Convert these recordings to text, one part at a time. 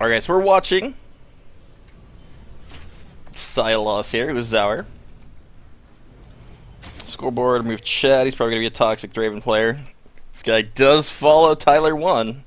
Alright, so we're watching Silos here, who's Zower. Scoreboard, move Chad, he's probably going to be a toxic Draven player. This guy does follow Tyler 1.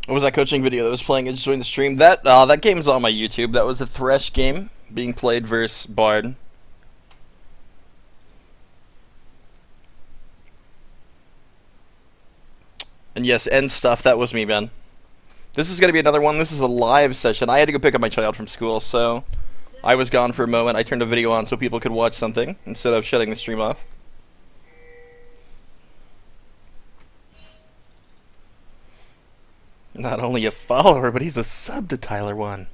What was that coaching video that was playing? I just joined the stream. That game's on my YouTube. That was a Thresh game being played versus Bard. And yes, end stuff. That was me, man. This is going to be another one. This is a live session. I had to go pick up my child from school, so I was gone for a moment. I turned a video on so people could watch something instead of shutting the stream off. Not only a follower, but he's a sub to Tyler 1.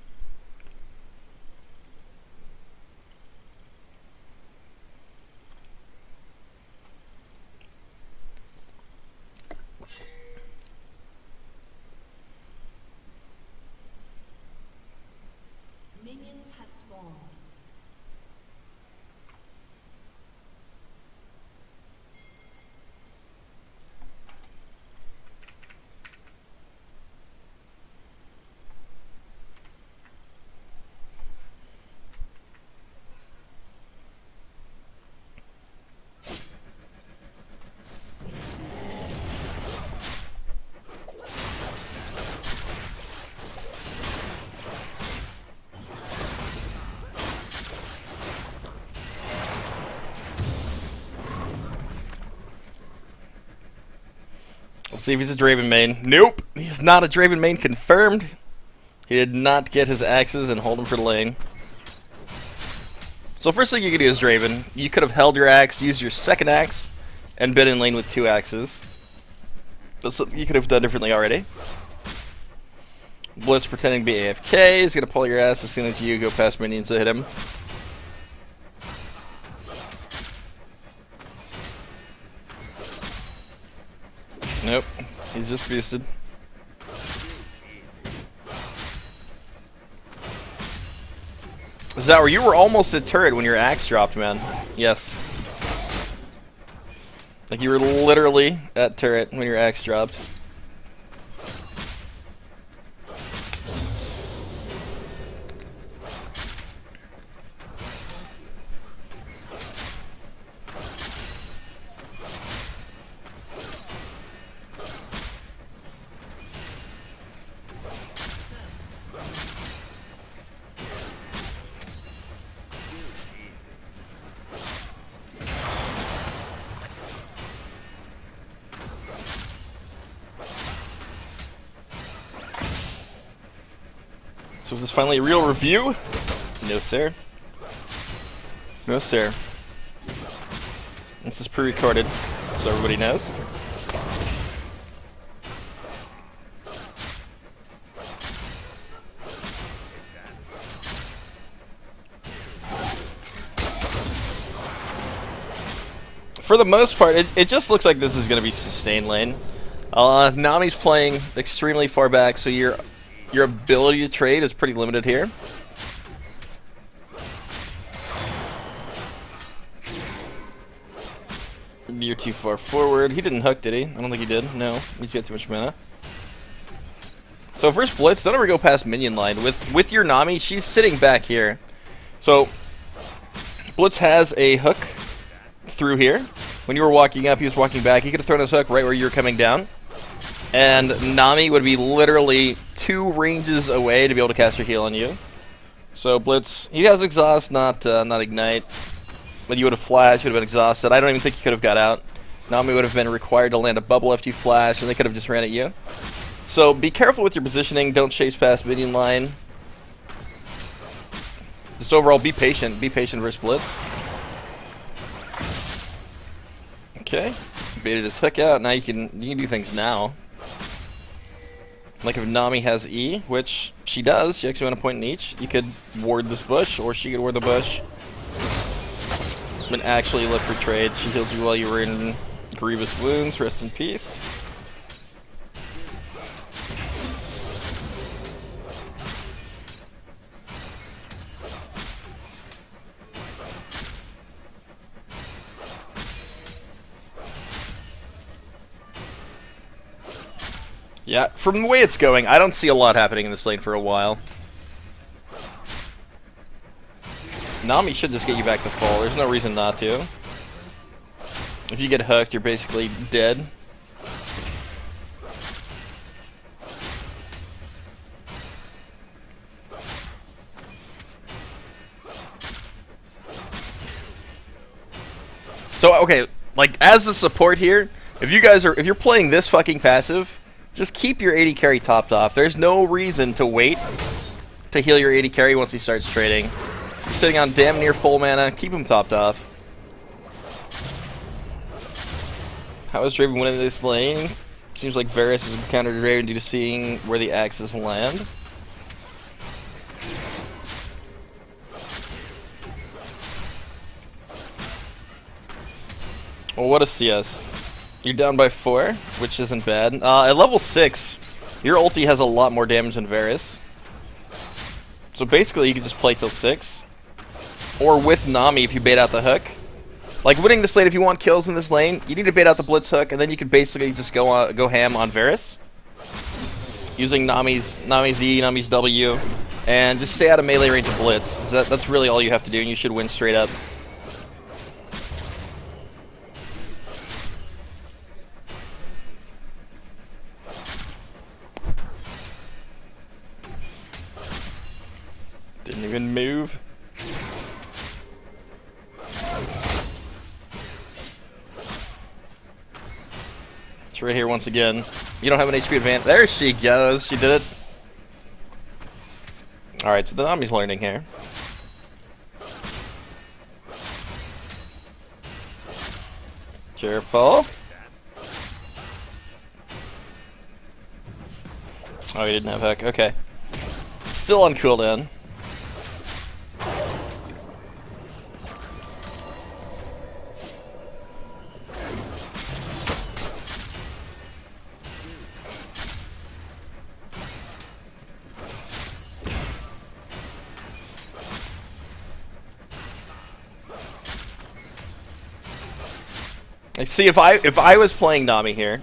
Minions have spawned. Let's see if he's a Draven main. Nope, he's not a Draven main confirmed. He did not get his axes and hold him for the lane. So first thing you could do is Draven. You could have held your axe, used your second axe, and been in lane with 2 axes. That's something you could have done differently already. Blitz pretending to be AFK is gonna pull your ass as soon as you go past minions to hit him. Nope, he's just boosted. Zower, you were almost at turret when your axe dropped, man. Yes. Like, you were literally at turret when your axe dropped. So is this finally a real review? No, sir. No, sir. This is pre-recorded, so everybody knows. For the most part, it just looks like this is going to be sustained lane. Nami's playing extremely far back, so your ability to trade is pretty limited here. You're too far forward. He didn't hook, did he? I don't think he did. No, he's got too much mana. So first Blitz, don't ever go past minion line. With your Nami, she's sitting back here. So Blitz has a hook through here. When you were walking up, he was walking back. He could have thrown his hook right where you were coming down. And Nami would be literally 2 ranges away to be able to cast her heal on you. So Blitz, he has exhaust, not ignite. When you would have flashed, you would have been exhausted. I don't even think you could have got out. Nami would have been required to land a bubble after you flash, and they could have just ran at you. So be careful with your positioning. Don't chase past minion line. Just overall, be patient. Be patient versus Blitz. Okay, baited his hook out. Now you can do things now. Like if Nami has E, which she does, she actually went a point in each. You could ward this bush, or she could ward the bush. And actually look for trades. She healed you while you were in grievous wounds. Rest in peace. Yeah, from the way it's going, I don't see a lot happening in this lane for a while. Nami should just get you back to full. There's no reason not to. If you get hooked, you're basically dead. So, okay, like, as a support here, if you're playing this fucking passive, just keep your AD carry topped off. There's no reason to wait to heal your AD carry once he starts trading. You're sitting on damn near full mana, keep him topped off. How is Draven winning this lane? Seems like Varus has encountered Draven due to seeing where the axes land. Well, what a CS. You're down by 4, which isn't bad. At level 6, your ulti has a lot more damage than Varus. So basically, you can just play till 6. Or with Nami if you bait out the hook. Like, winning this lane, if you want kills in this lane, you need to bait out the blitz hook, and then you can basically just go ham on Varus. Using Nami's E, Nami's W, and just stay out of melee range of blitz. So that's really all you have to do, and you should win straight up. Didn't even move. It's right here once again. You don't have an HP advantage. There she goes. She did it. Alright, so the Nami's learning here. Careful. Oh, he didn't have heck. Okay. Still on cooldown. See, if I was playing Nami here,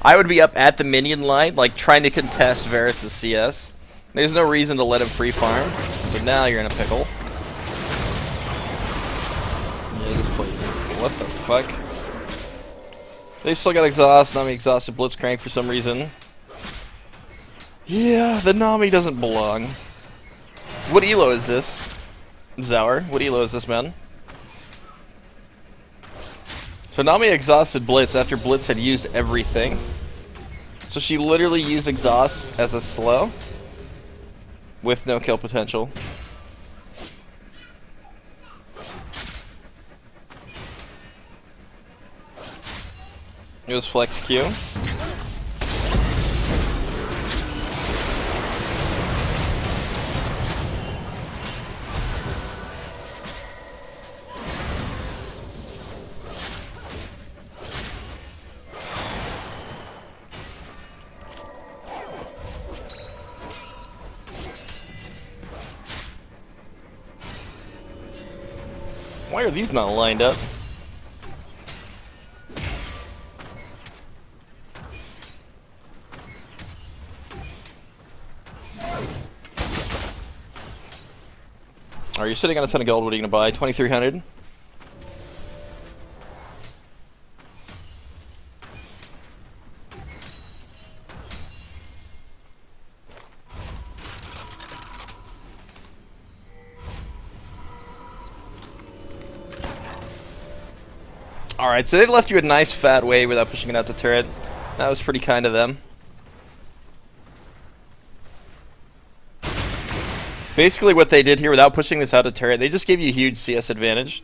I would be up at the minion line, like trying to contest Varus' CS. There's no reason to let him free farm, so now you're in a pickle. Yeah, just play. What the fuck? They've still got exhaust. Nami exhausted Blitzcrank for some reason. Yeah, the Nami doesn't belong. What elo is this? Zower, what elo is this, man? So Nami exhausted Blitz after Blitz had used everything. So she literally used exhaust as a slow with no kill potential. It was flex Q. Why are these not lined up? Are you sitting on a ton of gold? What are you gonna buy? 2,300? Alright, so they left you a nice fat wave without pushing it out the turret. That was pretty kind of them. Basically what they did here without pushing this out of turret, they just gave you a huge CS advantage.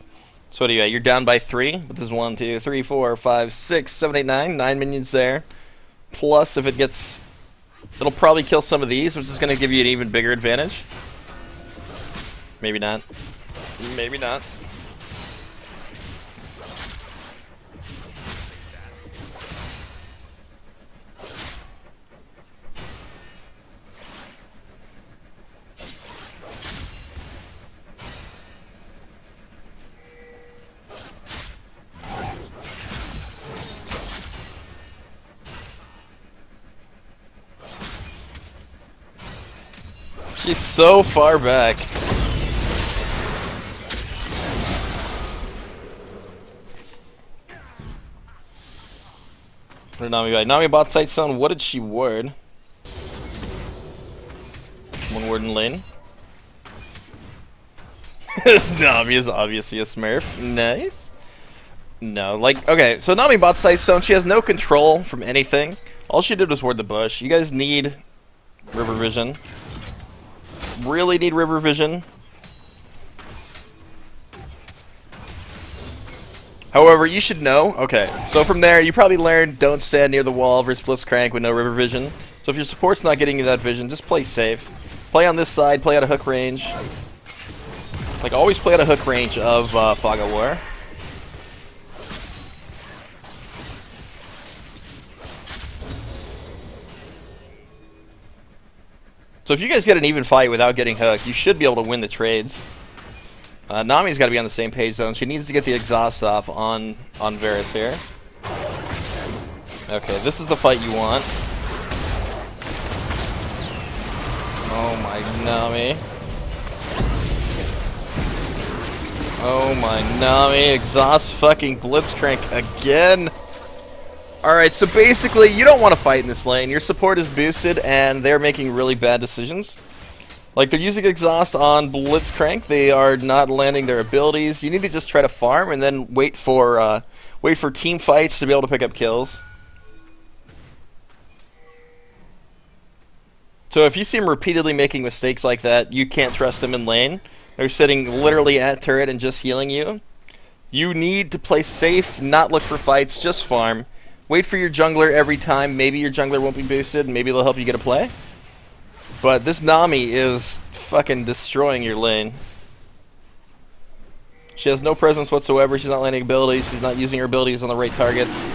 So what do you got? You're down by 3. But this is 1, 2, 3, 4, 5, 6, 7, 8, 9. 9 minions there. Plus, if it gets... it'll probably kill some of these, which is going to give you an even bigger advantage. Maybe not. Maybe not. She's so far back. Where did Nami buy? Nami bought Sight Stone. What did she ward? One ward in lane. This Nami is obviously a smurf. Nice. No, like, okay, so Nami bought Sight Stone. She has no control from anything. All she did was ward the bush. You guys need River Vision. Really need River Vision. However, you should know. Okay, so from there, you probably learned don't stand near the wall versus Blitzcrank with no River Vision. So if your support's not getting you that vision, just play safe. Play on this side, play out of hook range. Like, always play out of hook range of Fog of War. So if you guys get an even fight without getting hooked, you should be able to win the trades. Nami's got to be on the same page zone. She needs to get the exhaust off on Varus here. Okay, this is the fight you want. Oh my Nami. Oh my Nami. Exhaust fucking Blitzcrank again. Alright, so basically, you don't want to fight in this lane. Your support is boosted, and they're making really bad decisions. Like, they're using exhaust on Blitzcrank. They are not landing their abilities. You need to just try to farm, and then wait for team fights to be able to pick up kills. So if you see them repeatedly making mistakes like that, you can't trust them in lane. They're sitting literally at turret and just healing you. You need to play safe, not look for fights, just farm. Wait for your jungler every time. Maybe your jungler won't be boosted. Maybe they'll help you get a play. But this Nami is fucking destroying your lane. She has no presence whatsoever. She's not landing abilities. She's not using her abilities on the right targets.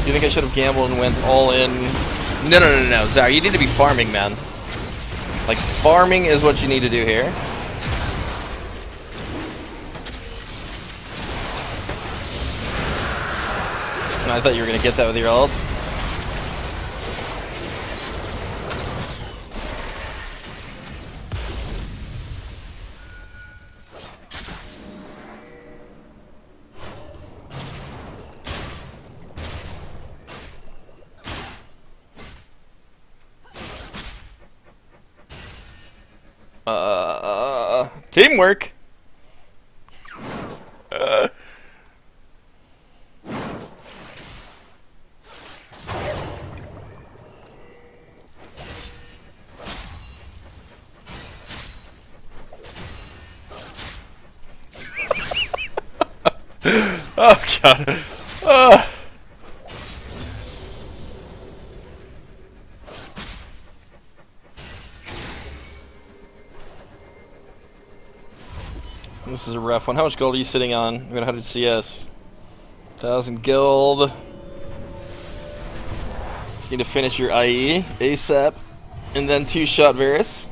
Do you think I should have gambled and went all in? No, Zara, you need to be farming, man. Like, farming is what you need to do here. I thought you were going to get that with your ult. Teamwork. Oh god. This is a rough one. How much gold are you sitting on? I'm at 100 CS. 1,000 gold. Just need to finish your IE ASAP. And then 2-shot Varus.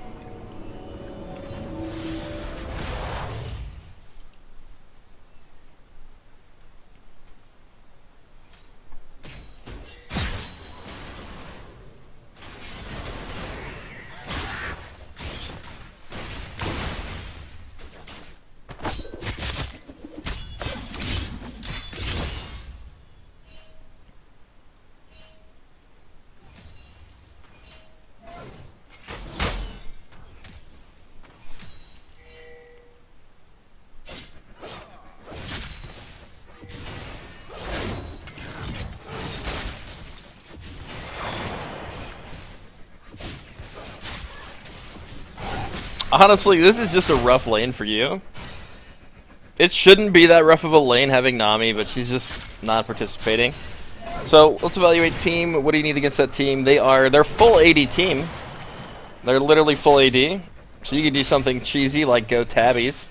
Honestly, this is just a rough lane for you. It shouldn't be that rough of a lane having Nami, but she's just not participating. So let's evaluate team. What do you need against that team? They're full AD team. They're literally full AD. So you can do something cheesy like go tabbies.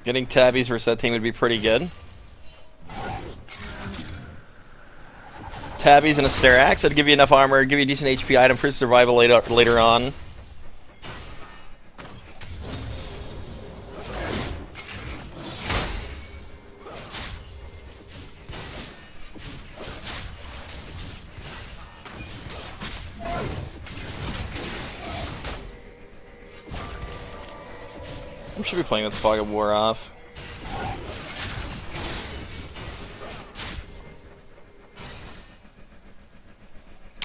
Getting tabbies versus that team would be pretty good. Tabbies and a Sterax, that'd give you enough armor, give you a decent HP item for survival later on. We should be playing with Fog of War off.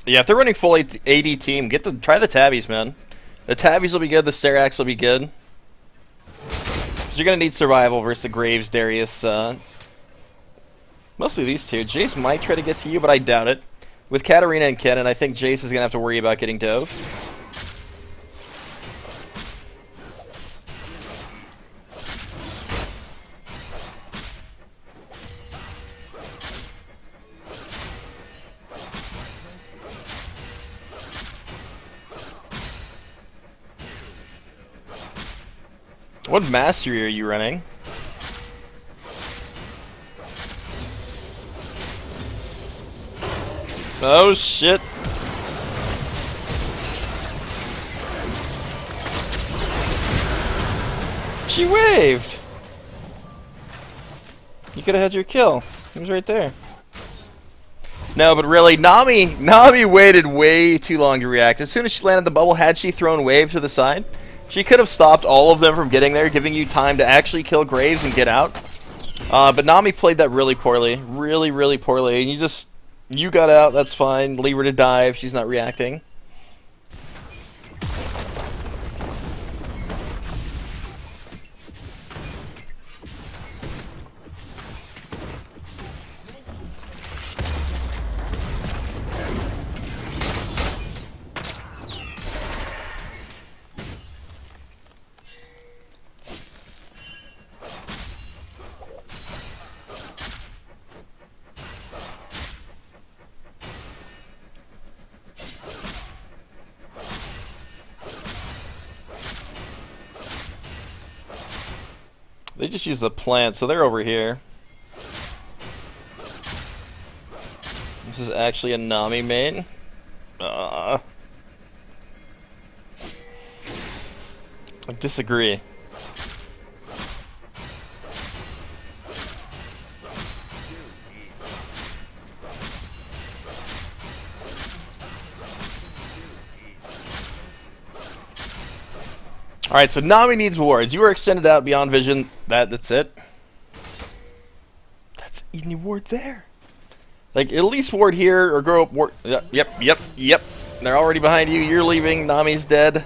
Yeah, if they're running full AD team, try the tabbies, man. The tabbies will be good. The Sterax will be good. Cause you're gonna need survival versus the Graves, Darius. Mostly these two. Jace might try to get to you, but I doubt it. With Katarina and Kennen, I think Jace is gonna have to worry about getting dove. What mastery are you running? Oh shit. She waved. You could have had your kill. He was right there. No, but really, Nami waited way too long to react. As soon as she landed the bubble, had she thrown wave to the side, she could have stopped all of them from getting there, giving you time to actually kill Graves and get out. But Nami played that really poorly. Really, really poorly. And you got out, that's fine. Leave her to die if she's not reacting. They just use the plant, so they're over here. This is actually a Nami main. I disagree. Alright, so Nami needs wards. You are extended out beyond vision. That's it. That's any ward there. Like, at least ward here or grow up ward. Yep. They're already behind you. You're leaving. Nami's dead.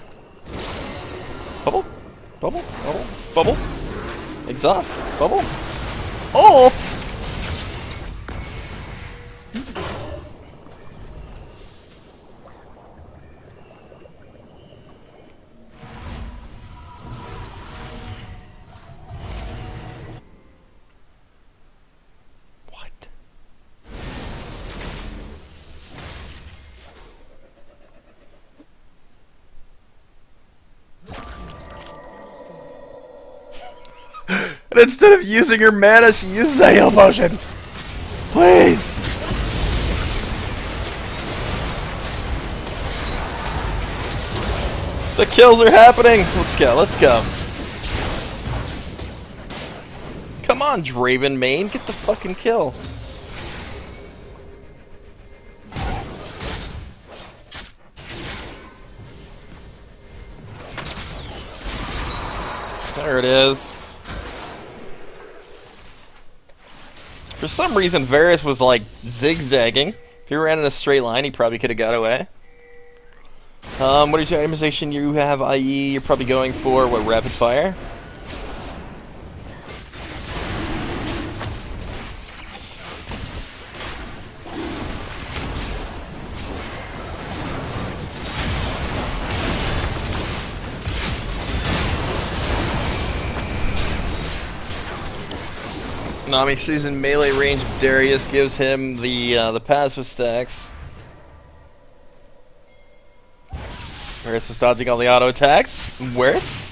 Bubble. Exhaust. Bubble. Ult! And instead of using her mana, she uses a heal potion. Please. The kills are happening. Let's go. Come on, Draven main, get the fucking kill. There it is. For some reason, Varus was like zigzagging. If he ran in a straight line, he probably could have got away. What is your itemization you have, i.e. you're probably going for, what, rapid fire? Nami stays in melee range. Darius gives him the passive stacks. Varus was dodging all the auto attacks. Worth.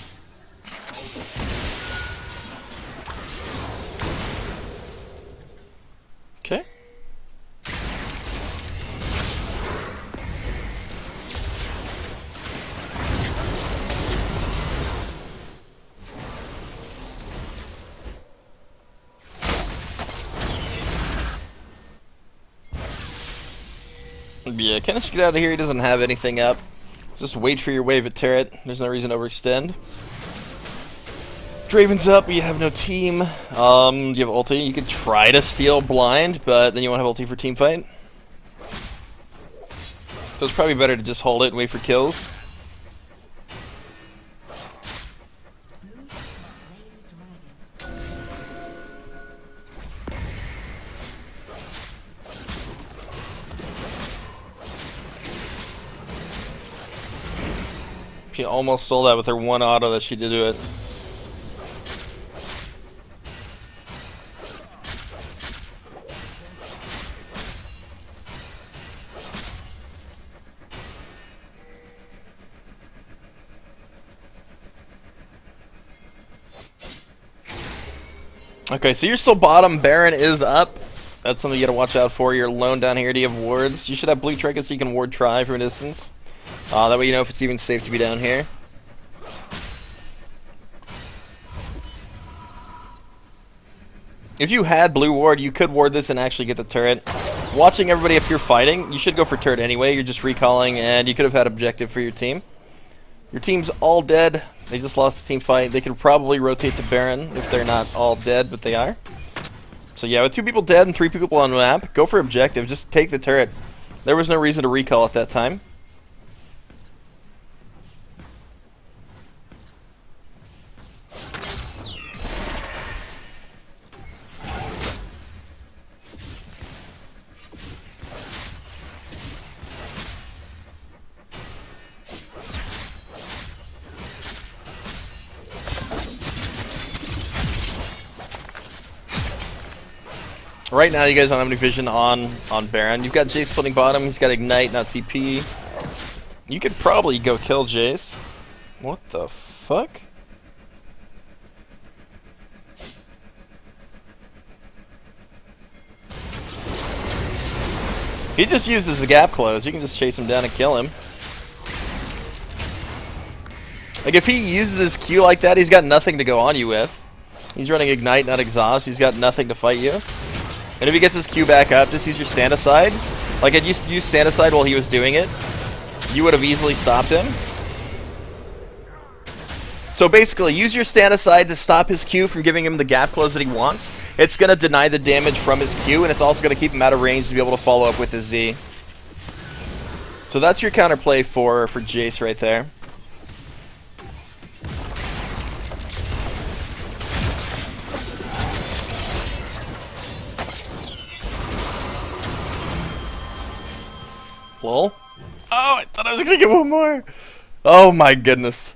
Okay. Yeah, Kenneth should get out of here. He doesn't have anything up. Just wait for your wave at turret. There's no reason to overextend. Draven's up, you have no team. You have ulti. You could try to steal blind, but then you won't have ulti for team fight. So it's probably better to just hold it and wait for kills. She almost stole that with her one auto that she did to it. Okay, so you're still bottom. Baron is up. That's something you gotta watch out for. You're alone down here. Do you have wards? You should have blue trinkets so you can ward try from a distance. That way you know if it's even safe to be down here. If you had blue ward, you could ward this and actually get the turret. Watching everybody up here fighting, you should go for turret anyway. You're just recalling, and you could have had objective for your team. Your team's all dead. They just lost the team fight. They could probably rotate to Baron if they're not all dead, but they are. So yeah, with 2 people dead and 3 people on the map, go for objective. Just take the turret. There was no reason to recall at that time. Right now, you guys don't have any vision on Baron. You've got Jace splitting bottom. He's got Ignite, not TP. You could probably go kill Jace. What the fuck? He just uses the gap close. You can just chase him down and kill him. Like, if he uses his Q like that, he's got nothing to go on you with. He's running Ignite, not Exhaust. He's got nothing to fight you. And if he gets his Q back up, just use your stand aside. Like, had you used stand aside while he was doing it, you would have easily stopped him. So basically, use your stand aside to stop his Q from giving him the gap close that he wants. It's going to deny the damage from his Q, and it's also going to keep him out of range to be able to follow up with his Z. So that's your counterplay for Jace right there. Lol. Oh, I thought I was gonna get one more. Oh my goodness.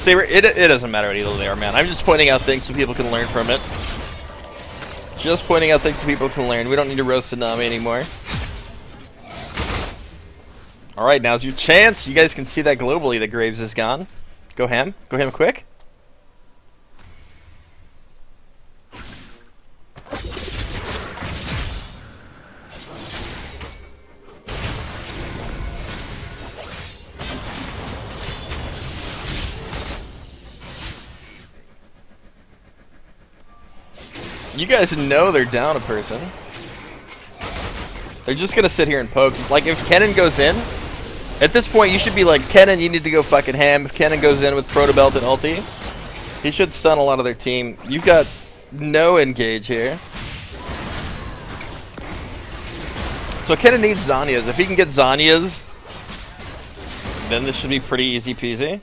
Saber, it doesn't matter what either they are, man. I'm just pointing out things so people can learn from it. Just pointing out things so people can learn. We don't need to roast Tsunami anymore. Alright, now's your chance. You guys can see that globally that Graves is gone. Go ham. Go ham quick. You guys know they're down a person. They're just gonna sit here and poke. Like, if Kennen goes in, at this point you should be like, Kennen, you need to go fucking ham. If Kennen goes in with Proto Belt and ulti, he should stun a lot of their team. You've got no engage here. So Kennen needs Zanyas. If he can get Zanyas, then this should be pretty easy peasy.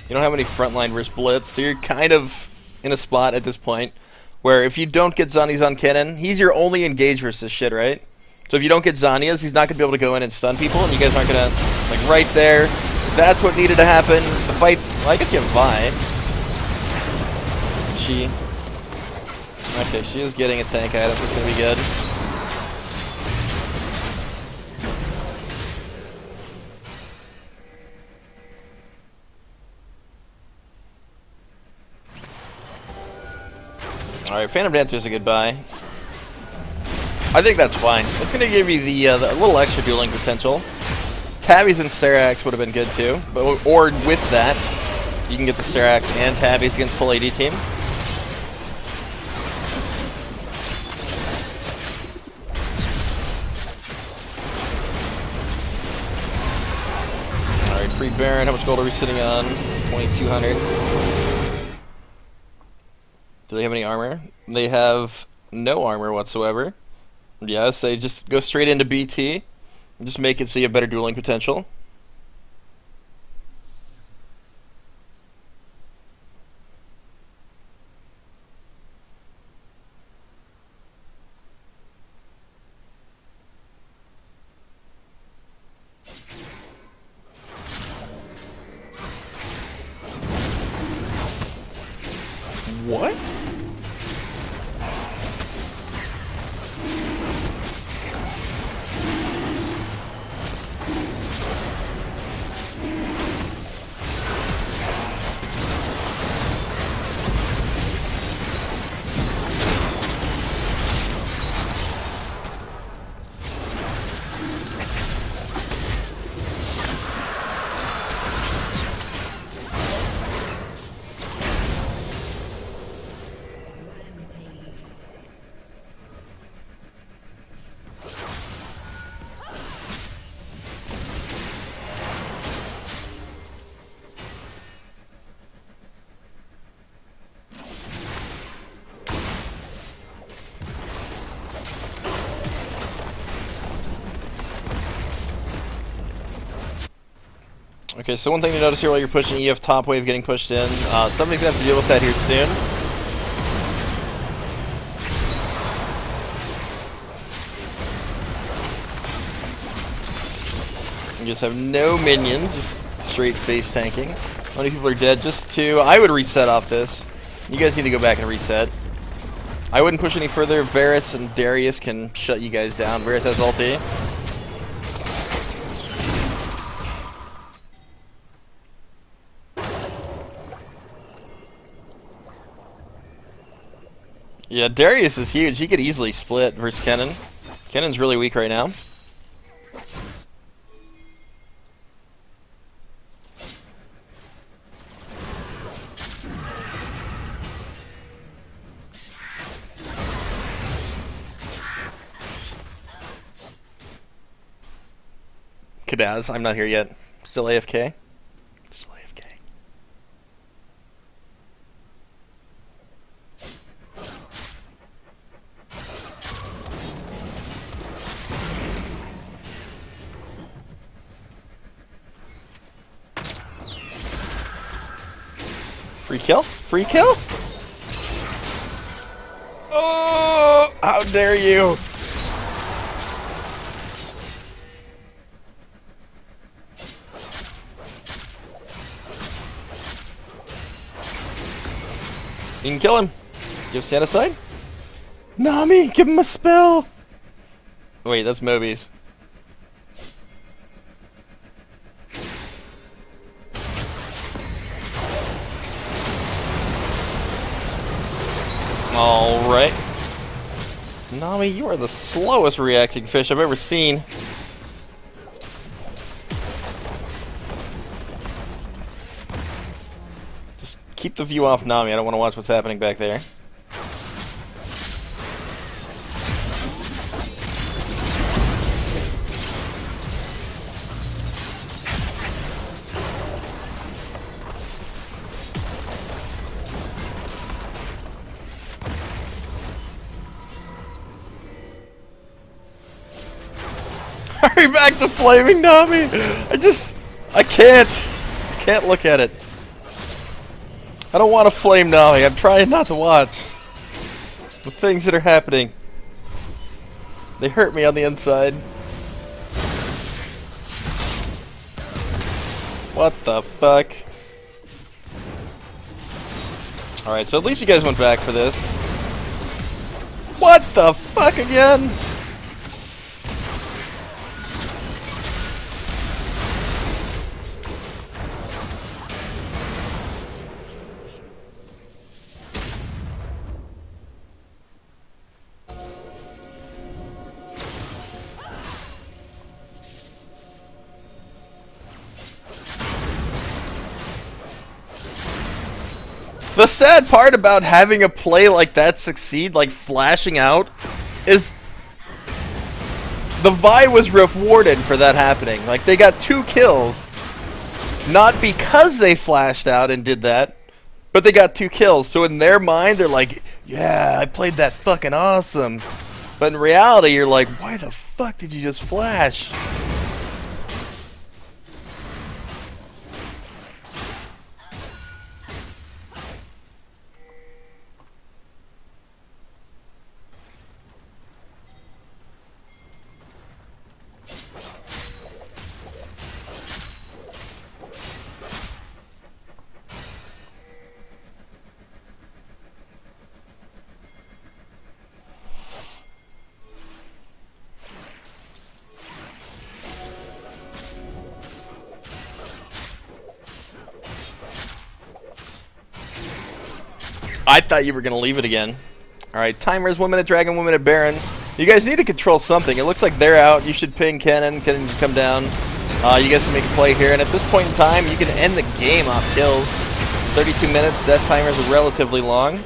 You don't have any frontline versus Blitz, so you're kind of in a spot at this point where if you don't get Zanies on Kennen, he's your only engage versus shit, right? So if you don't get Zanya's, he's not going to be able to go in and stun people, and you guys aren't going to, like, right there. That's what needed to happen. The fight's, well, I guess you have Vi. Okay, she is getting a tank item. That's going to be good. Alright, Phantom Dancer is a good buy. I think that's fine. It's going to give you the little extra dueling potential. Tabbies and Serax would have been good too. But, or with that, you can get the Serax and Tabbies against full AD team. Alright, free Baron. How much gold are we sitting on? 2,200. Do they have any armor? They have no armor whatsoever. Yeah, say just go straight into BT. Just make it so you have better dueling potential. What? Okay, so one thing to notice here while you're pushing, you have top wave getting pushed in. Somebody's going to have to deal with that here soon. You just have no minions, just straight face tanking. How many people are dead? Just 2. I would reset off this. You guys need to go back and reset. I wouldn't push any further. Varus and Darius can shut you guys down. Varus has ulti. Yeah, Darius is huge. He could easily split versus Kennen. Kennen's really weak right now. Kadaz, I'm not here yet. Still AFK. Still AFK. Free kill? Free kill? Oh, how dare you! You can kill him. Give Santa side. Nami, give him a spell. Wait, that's Moby's. Alright. Nami, you are the slowest reacting fish I've ever seen. Just keep the view off Nami. I don't want to watch what's happening back there. Hurry back to flaming Nami! I can't look at it. I don't want to flame Nami. I'm trying not to watch the things that are happening. They hurt me on the inside. What the fuck? Alright, so at least you guys went back for this. What the fuck again? The sad part about having a play like that succeed, like flashing out, is the Vi was rewarded for that happening. Like, they got 2 kills, not because they flashed out and did that, but they got 2 kills. So in their mind, they're like, yeah, I played that fucking awesome. But in reality, you're like, why the fuck did you just flash? I thought you were going to leave it again. Alright, timers, 1 minute Dragon, 1 minute Baron. You guys need to control something. It looks like they're out. You should ping Cannon. Cannon just come down. You guys can make a play here. And at this point in time, you can end the game off kills. 32 minutes. Death timers are relatively long.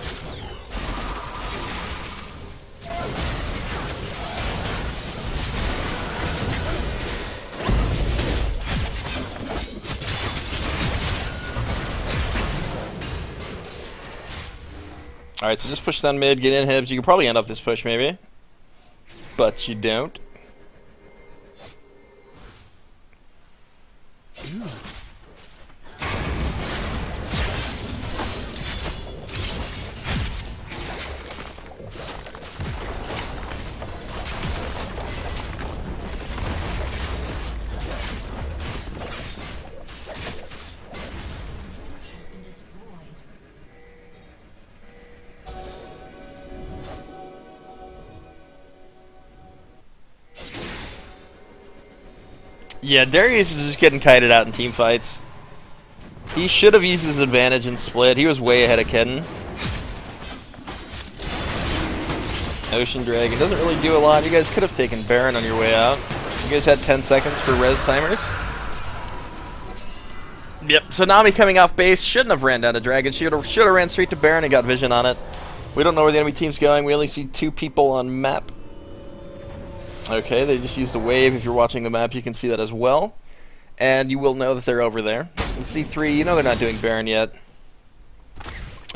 Alright, so just push down mid, get inhibs. You can probably end up this push, maybe. But you don't. Ooh. Yeah, Darius is just getting kited out in team fights. He should have used his advantage in split. He was way ahead of Kedden. Ocean Dragon doesn't really do a lot. You guys could have taken Baron on your way out. You guys had 10 seconds for res timers. Yep, so Nami coming off base shouldn't have ran down to Dragon. Should have ran straight to Baron and got vision on it. We don't know where the enemy team's going. We only see 2 people on map. Okay, they just used the wave. If you're watching the map, you can see that as well. And you will know that they're over there. And C3, you know they're not doing Baron yet.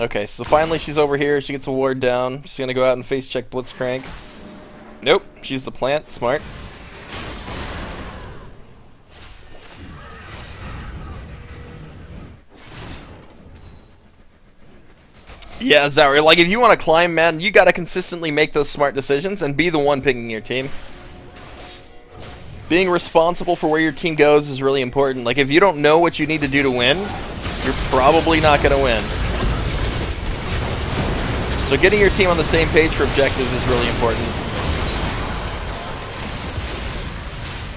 Okay, so finally she's over here. She gets a ward down. She's going to go out and face check Blitzcrank. Nope, she's the plant. Smart. Yeah, Zauri, like if you want to climb, man, you got to consistently make those smart decisions and be the one picking your team. Being responsible for where your team goes is really important. Like, if you don't know what you need to do to win, you're probably not going to win. So getting your team on the same page for objectives is really important.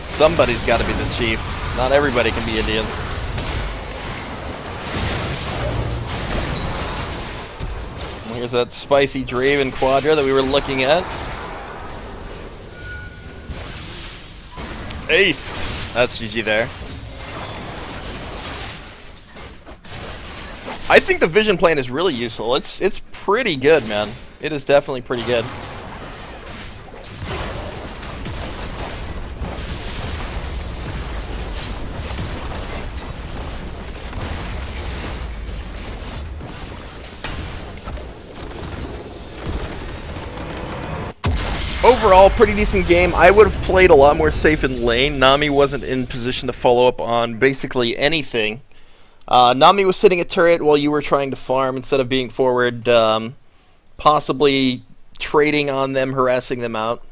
Somebody's got to be the chief. Not everybody can be Indians. Here's that spicy Draven Quadra that we were looking at. Ace! That's GG there. I think the vision plan is really useful. It's pretty good, man. It is definitely pretty good. Overall, pretty decent game. I would have played a lot more safe in lane. Nami wasn't in position to follow up on basically anything. Nami was sitting at turret while you were trying to farm instead of being forward, possibly trading on them, harassing them out.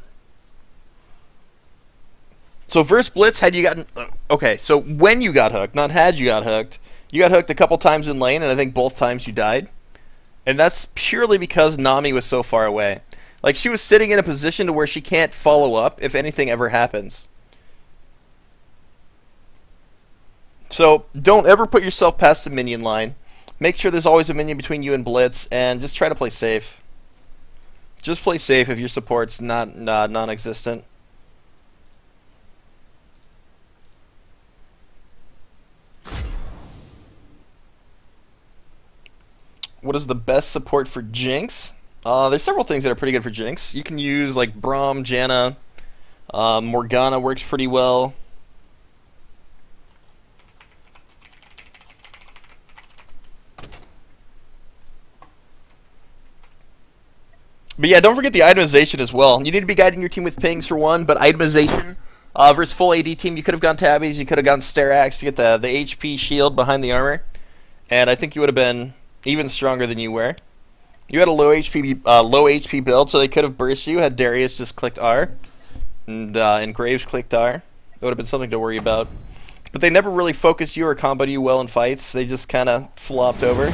So versus Blitz, had you gotten... Okay, so when you got hooked, not had you got hooked, you got hooked a couple times in lane, and I think both times you died. And that's purely because Nami was so far away. Like, she was sitting in a position to where she can't follow up if anything ever happens. So, don't ever put yourself past the minion line. Make sure there's always a minion between you and Blitz, and just try to play safe. Just play safe if your support's not non-existent. What is the best support for Jinx? There's several things that are pretty good for Jinx. You can use like Braum, Janna, Morgana works pretty well. But yeah, don't forget the itemization as well. You need to be guiding your team with pings for one, but itemization versus full AD team, you could have gone Tabbies, you could have gone Sterax to get the HP shield behind the armor, and I think you would have been even stronger than you were. You had a low HP build, so they could have burst you had Darius just clicked R and Graves clicked R. It would have been something to worry about. But they never really focused you or comboed you well in fights. They just kind of flopped over.